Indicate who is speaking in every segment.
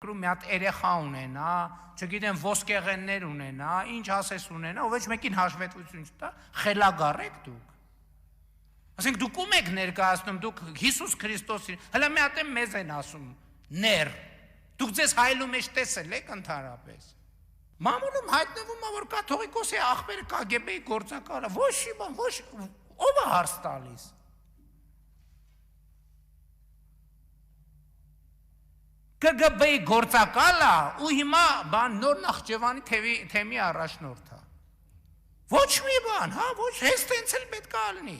Speaker 1: երկրում մի հատ երեխա ունենա, չգիտեմ ոսկեղեններ ունենա, ինչ ասես ունենա, ով ոչ մեկին հաշվետվություն չտա, խելագար եք դուք։ Ասենք դուք ում եք ներկայացնում, դուք Հիսուս Քրիստոսին, հələ մի հատ մեզ են ասում, ներ։ Դուք ձեզ հայելու մեջ տեսել եք ընդհանրապես։ Մամուլում հայտնվում է, որ կաթողիկոսի աղբերը KGB-ի գործակալը, ոչ մի բան, ոչ ով է հարց տալիս։ KGB-ի գործակալը ու հիմա բան նոր Նախճեվանի թեմի առաջնորդ է։ Ոչ մի բան, հա, ոչ հենց տենց էլ պետք է լինի։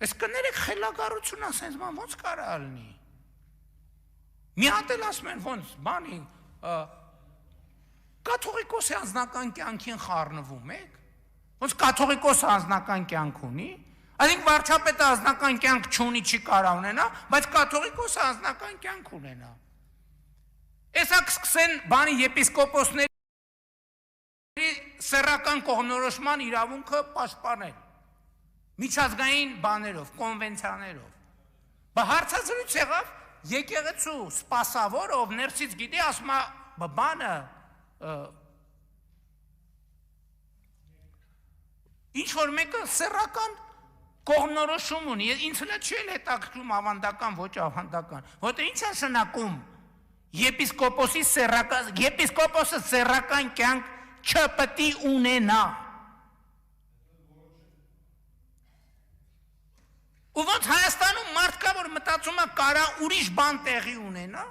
Speaker 1: Ես կներեք խելագարություն ասենց ման ոնց կարա լինի։ Մի հատ էլ ասում են ոնց բանի կաթողիկոսի անձնական կյանքին խառնվում եք, ոնց կաթողիկոսը անձնական կյանք ունի, այսինքն վարչապետը անձնական կյանք չունի, չի կարա ունենա, բայց կաթողիկոսը անձնական կյանք ունենա։ Էսա կսկսեն բանի եպիսկոպոսների սեռական կողմնորոշման իրավունքը պաշտպանել, միջազգային բաներով, կոնվենցիաներով։ Բա հարցազրույց եղավ եկեղեցու սպասավոր, ով ներսից գիտի, ասում է բանը ինչ-որ մեկը սեռական կողմնորոշում ունի, ինձ հլա չի էլ հետաքրքրում ավանդական, ոչ ավանդական, որտեղ ինչ է շնակում եպիսկոպոսը սեռական կյանք չպետք է ունենա։ Ու ոնց Հայաստանում մարդկա, որ մտածում է կարա ուրիշ բան տեղի ունենա,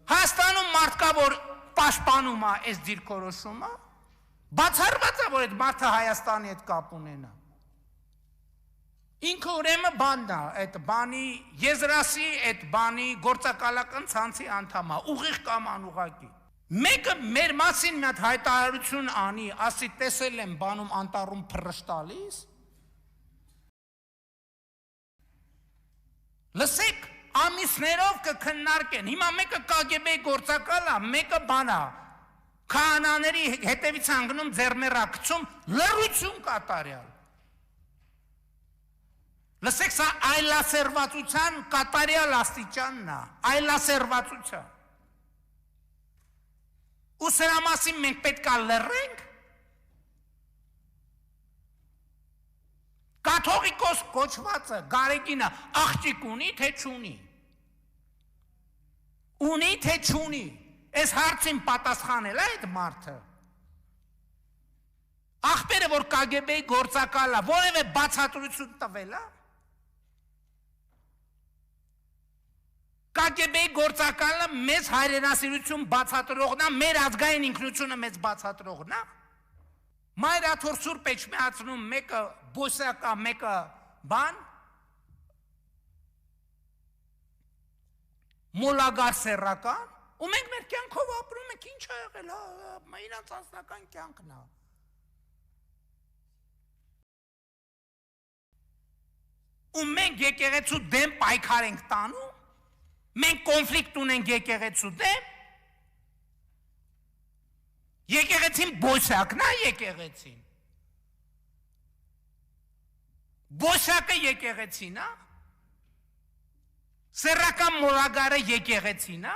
Speaker 1: Հայաստանում մարդկա, որ պաշտպանում է այս դիրքորոշումը, բացառված է, որ այդ մարդը Հայաստանի հետ կապ ունենա։ Ինքը ուրեմն բանն է, այդ բանի եզրասի, այդ բանի գործակալական ցանցի անդամ է, ուղիղ կամ անուղղակի։ Մեկը մեր մասին մի հատ հայտարարություն անի, ասի տեսել եմ բանում անտառում փռշտալիս, լսեք, ամիսներով կքննարկեն, հիմա մեկը KGB-ի գործակալ է, մեկը բան է, քահանաների հետևից հանգնում ձեռներակցում, լռություն կատարյալ։ Լսեք, սա այլասերվածության կատարյալ աստիճանն է, այլասերվածության։ Ու սրա մասին մենք պետք է լռենք։ Կաթողիկոս կոչվածը Գարեգինը աղջիկ ունի, թե չունի։ Ունի, թե չունի։ Այս հարցին պատասխանել է այդ մարդը։ Աղբերը, որ KGB-ի գործակալ է, որևէ բացատրություն տվել է։ KGB-ի գործակալը մեզ հայրենասիրություն բացատրողն է, մեր ազգային ինքնությունը մեզ բացատրողն է։ Մայրաթոր Սուրբ Էջմիածնում մեկը բոսյակա, մեկը բան, մոլագար սեռական, ու մենք մեր կյանքով ապրում ենք, ինչ է եղել, իրանց անձնական կյանքն է։ Ու մենք եկեղեցու դեմ պայքար ենք տանում, մենք կոնֆլիկտ ունենք եկեղեցու դեմ, եկեղեցին բոսյակն է եկեղեցին։ Բոսյակը եկեղեցին է, սեռական մոլագարը եկեղեցին է,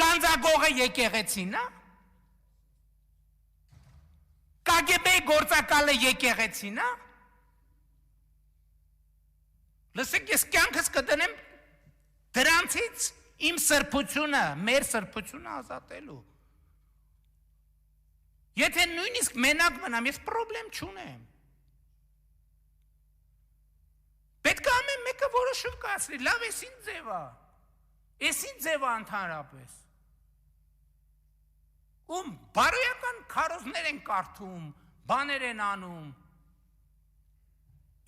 Speaker 1: գանձագողը եկեղեցին է, KGB-ի գործակալը եկեղեցին է։ Լսեք, ես կյանքս կդնեմ դրանցից իմ սրբությունը, մեր սրբությունը ազատելու։ Եթե նույնիսկ մենակ մնամ, ես պրոբլեմ չունեմ։ Պետք է ամեն մեկը որոշում կայացնի, լավ, ես ինչ ձև է, ընդհանրապես։ Ում բարոյական քարոզներ են կարդում, բաներ են անում։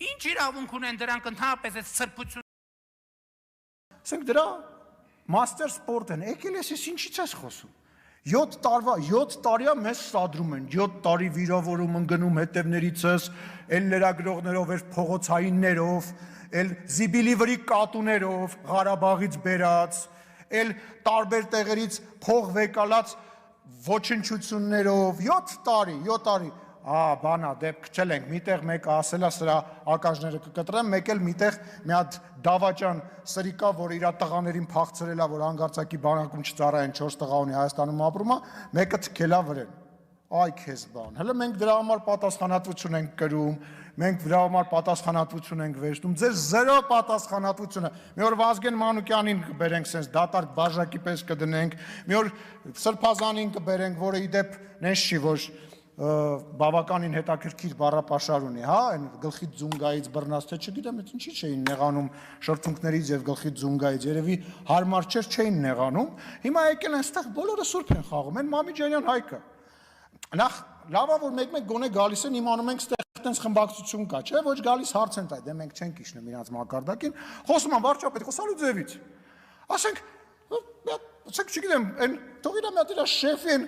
Speaker 1: Ինչ իրավունք ունեն դրանք ընդհանրապես այդ սրբություն։
Speaker 2: Ասենք դրա մաստեր սպորտ են, եկել ես ինչից ես խոսում։ 7 տարիա մեզ սադրում են, 7 տարի վիրավորում են գնում հետևներիցս, էլ լրագրողներով, էլ փողոցայիններով, էլ զիբիլի վրի կատուներով, Ղարաբաղից բերած, էլ տարբեր տեղերից փող վեկալած ոչնչություններով, 7 տարի, բանա, դեպք չելենք, միտեղ մեկը ասելա սրա ակաժները կկտրեմ, մեկ էլ միտեղ մի հատ դավաճան սրիկա, որ իր տղաներին փախցրելա, որ հանգարցակի բանակում չծառայեն 4 տղա ունի Հայաստանում ապրում է, մեկը թքելա վրեն։ Այ քեզ բան։ Հələ մենք դրա համար պատասխանատվություն ենք կրում, մենք դրա համար պատասխանատվություն ենք վերցնում, ձեր զերո պատասխանատվությունը։ Մի օր Վազգեն Մանուկյանին կբերենք sense դատարկ բաժակի պես կդնենք, մի օր Սրբազանին կբերենք, որը իդեպ նես չի, որ բավականին հետաքրքիր բառապաշար ունի, հա, այն գլխի ձունգայից բռնած թե չգիտեմ, ինչի չէին նեղանում շրթունքներից եւ գլխի ձունգայից, երևի հարմար չէին նեղանում։ Հիմա եկել են այստեղ բոլորը սուրբ են խաղում, այն Մամիջանյան Հայկը։ Նախ լավա որ մեկ-մեկ գոնե գալիս են իմանում ենք ստեղ տենց խմբակցություն կա, չէ, ոչ գալիս հարց են տա, դե մենք չենք իջնում իրանց մակարդակին, խոսում են վարչապետ, խոսալու ձևից։ Ասենք, չգիտեմ, այն թող իրա մի հատ իրա շեֆին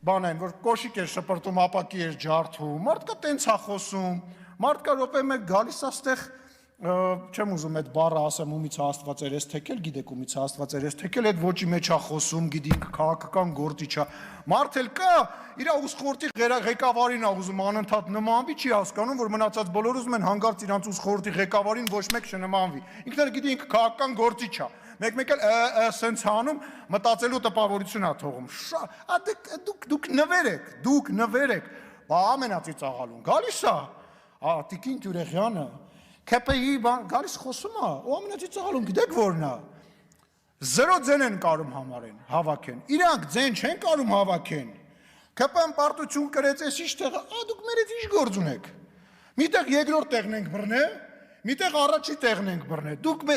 Speaker 2: բան այն, որ կոշիկ էր շպրտում, ապակի էր ջարդում, մարդկա տենց է խոսում, մարդկա րոպե մեկ գալիս է ստեղ, չեմ ուզում այդ բառը ասեմ ումից Աստված էր ես թեքել, գիտեք ումից Աստված էր ես թեքել, այդ ոչի մեջ է խոսում, գիտենք քաղաքական գործիչ է։ Մարդ էլ կա, իր ուսխորտի ղեկավարին է ուզում անընդհատ նմանվի, չի հասկանում, որ մնացած բոլորը ուզում են հանգարց իրանց ուսխորտի ղեկավարին ոչ մեկ չնմանվի։ Ինքն էլ գիտի ինքը քաղաքական գործիչ է։ Մեկ-մեկ էլ սենց հանում մտածելու տպավորություն է թողում։ Դուք նվեր եք, բա ամենածիծաղալուն գալիս է, Տիկին Տյուրեղյանը ՔՊԻ գալիս խոսում է, ու ամենածիծաղալուն գիտեք որն է։ Զերո ձեն են կարում համարեն, հավաքեն։ Իրանք ձեն չեն կարում հավաքեն։ ՔՊ-ն պարտություն կրեց էս ինչ տեղը, դուք մերից ինչ գործ ունեք։ Միտեղ երկրորդ տեղն ենք բռնել, միտեղ առաջի տեղն ենք բռնել։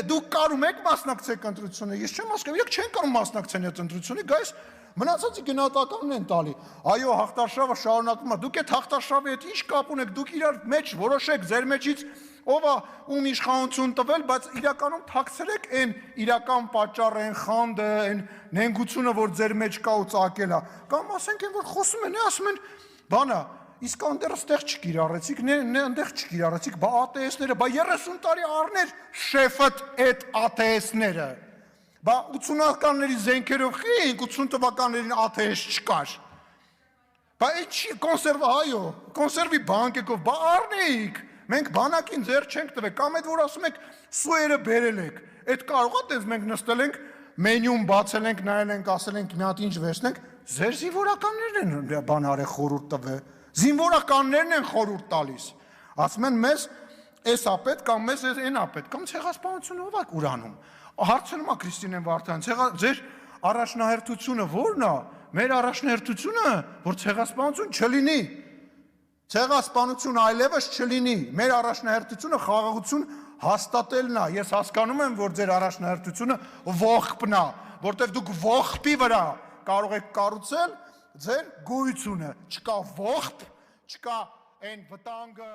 Speaker 2: Դուք կարում եք մասնակցեք ընտրությունը, ես չեմ հասկանում, իրենք չեն կարում մասնակցեն այդ ընտրությունը, գայս մնացածի գնահատականն են տալի։ Այո, հաղթարշավը շարունակվում է։ Դուք այդ հաղթարշավի հետ ինչ կապ ունեք, դուք իրար մեջ որոշեք ձեր մեջից ով է ում իշխանություն տվել, բայց իրականում թաքցրեք այն իրական պատճառը, այն խանդը, այն նենգությունը, որ ձեր մեջ կա ու ծակել է։ Կամ ասենք այն որ խոսում են, ասում են, բանա, Իսկանդերը ստեղ չկիրառեցիք, այնտեղ չկիրառեցիք, բա ԱՏՍ-ները, բա 30 տարի առներ շեֆդ այդ ԱՏՍ-ները։ Բա 80-ականների զենքերով խինք 80 թվականներին ԱԹՍ չկար։ Բա ինչի կոնսերվա, կոնսերվի բանկեկով, բա առնեիք։ Մենք բանակին ձեր չենք տվել, կամ այդ որ ասում եք սուերը բերել եք։ Այդ կարող է տես մենք նստել ենք, մենյուն բացել ենք, նայել ենք, ասել ենք մի հատ ինչ վերցնենք, ձեր զինվորականներն են բան արել խորհուրդ տվել։ Զինվորականներն են խորհուրդ տալիս։ Ասում են մեզ էս է պետք կամ մեզ այն է պետք, կամ ցեղասպանությունը ով է ուրանում։ Հարցնում է Քրիստինեն Վարդան, ձեր առաջնահերթությունը ո՞րն է։ Մեր առաջնահերթությունը, որ ցեղասպանություն չլինի։ Ցեղասպանություն այլևս չլինի։ Մեր առաջնահերթությունը խաղաղություն հաստատելն է։ Ես հասկանում եմ, որ ձեր առաջնահերթությունը ողբն է, որտեղ դուք ողբի վրա կարող եք կառուցել ձեր գոյությունը, չկա ողբ, չկա այն վտանգը